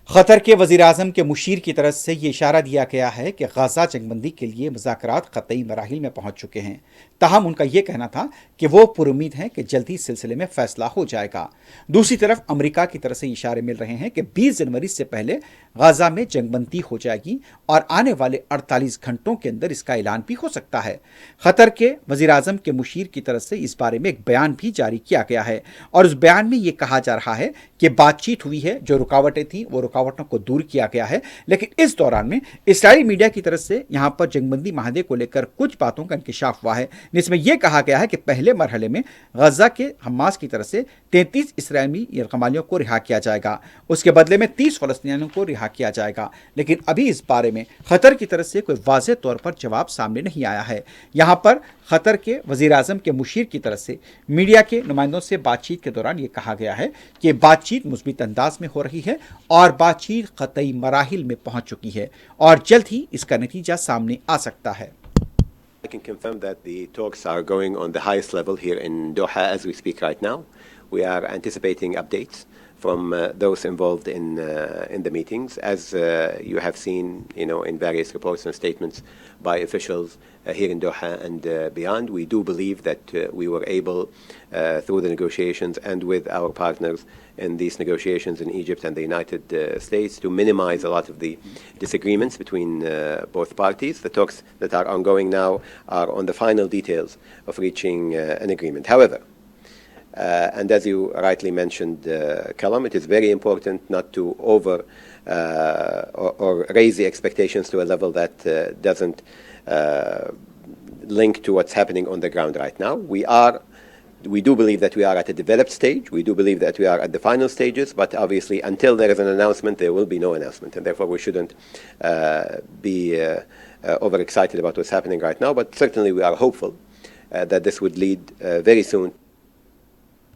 Qatar के वज़ीर-ए-आज़म के मुशीर की तरफ से ये इशारा दिया गया है कि गाज़ा जंगबंदी के लिए मुज़ाकरात क़तई मराहिल में पहुंच चुके हैं। ताहम उनका यह कहना था कि वो पुरुम्मीद हैं कि जल्द ही इस सिलसिले में फैसला हो जाएगा। दूसरी तरफ अमेरिका की तरफ से इशारे मिल रहे हैं कि 20 जनवरी से पहले गाज़ा में जंगबंदी हो जाएगी और आने वाले 48 घंटों के अंदर इसका ऐलान भी हो सकता है। कतर के वज़ीर-ए-आज़म के मुशीर की तरफ से इस बारे में एक बयान भी जारी किया गया है और उस बयान में ये कहा जा रहा है कि बातचीत हुई है, जो रुकावटें थी वो रुकावटों को दूर किया गया है। लेकिन इस दौरान में इस्राएली मीडिया की तरफ से यहां पर जंगबंदी माहदे को लेकर कुछ बातों का इंकशाफ हुआ है, जिसमें यह कहा गया है कि पहले मरहले में गजा के हमास की तरफ से 33 इस्राएली कमालियों को रिहा किया जाएगा, उसके बदले में 30 फलस्तीनियों को रिहा किया जाएगा। लेकिन अभी इस बारे में कतर की तरफ से कोई वाज़ेह तौर पर जवाब सामने नहीं आया है। यहां पर कतर के वज़ीर-ए-आज़म के मुशीर की तरफ से मीडिया के नुमाइंदों से बातचीत के दौरान यह कहा गया है कि बातचीत मुस्बित अंदाज में हो रही है और बातचीत क़तई मराहिल में पहुंच चुकी है और जल्द ही इसका नतीजा सामने आ सकता है। I can confirm that the talks are going on the highest level here in Doha as we speak right now. We are anticipating updates from those involved in the meetings, as you have seen, in various reports and statements by officials here in Doha and beyond. We do believe that we were able, through the negotiations and with our partners in these negotiations in Egypt and the United States, to minimize a lot of the disagreements between both parties. The talks that are ongoing now are on the final details of reaching an agreement. However, and as you rightly mentioned, Kalam, it is very important not to or raise the expectations to a level that doesn't link to what's happening on the ground right now. We do believe that we are at a developed stage. We do believe that we are at the final stages, but obviously until there is an announcement, there will be no announcement, and therefore we shouldn't be overexcited about what's happening right now. But certainly we are hopeful that this would lead very soon